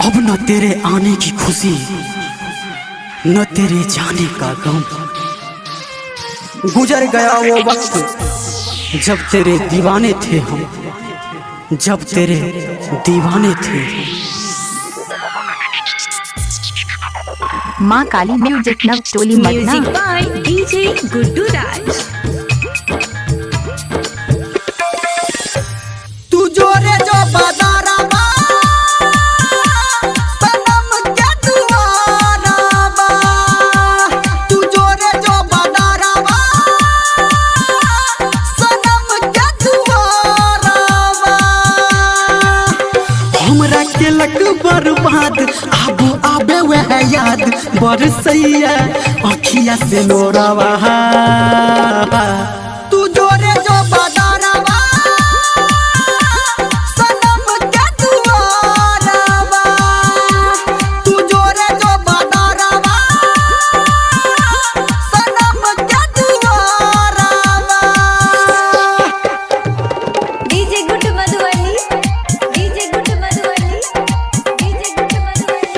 अब न तेरे आने की खुशी न तेरे जाने का गम। गुजर गया वो वक्त जब तेरे दीवाने थे हम, जब तेरे दीवाने थे। Maa Kali music Navtoli Madna. Music by DJ Guddu Raj. तू जोरे जो बादारा बा सनम के दुआरा बा, तू जोरे जो बादारा बा सनम के दुआरा बा। हमरा के लक बर्बाद आबू आबे वह याद बरसैया अखिया से लोरावा। तू जोरे जो बादारा बा सनम के दुआरा बा, तू जोरे जो बादारा बा सनम के दुआरा बा। DJ Guddu Madhubani, DJ Guddu Madhubani, DJ Guddu Madhubani.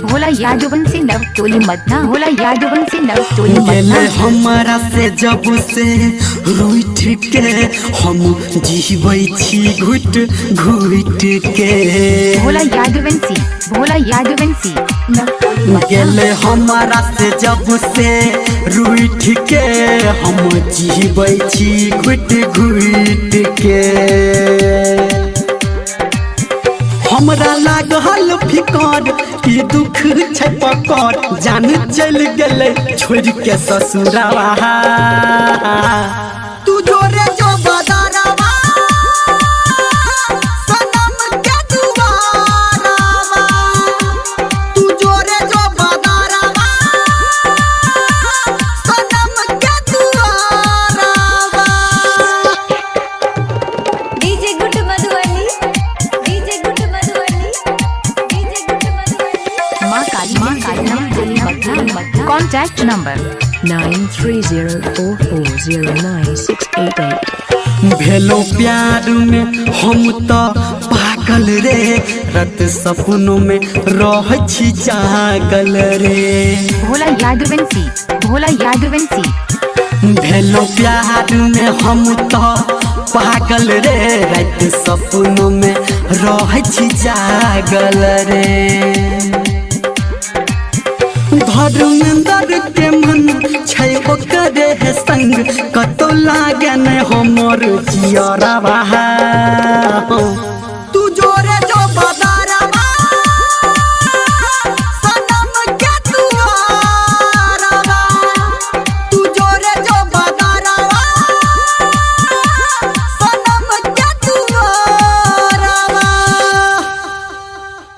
Bhola यादवन से नवटोली मदना, भोला यादवन से नवटोली गेले मदना। हमारा से जब से रूठ के हम जीवै छी घुट घुट के। भोला यादवंसी, भोला यादवंसी नवटोली मदना। गेले हमारा से जब से रूठ के हम जीवै छी घुट घुट के। हमरा लागल फिकर कि दुख छै पकड़, जान चल गेले छोड़ के ससुरावा। तू जोरे जो बादारावा सनम के दुआरा बा, तू जोरे जो बादारावा सनम के दुआरा बा। DJ Guddu Madhubani, DJ Guddu Madhubani, DJ Guddu Madhubani. Maa Kali Navtoli Madna. Contact number 9304409688। भेलो प्यार में हम तो पागल रे, रात सपनों में रह छी जागल रे। भोला यादवंसी, भोला यादवंसी। भेलो प्यार में हम तो पागल रे, रात सपनों में रह छी जागल रे। धर्मेंद्र के मन छै ओकरे है संग, कतो लागे न हमर जियरा बहा।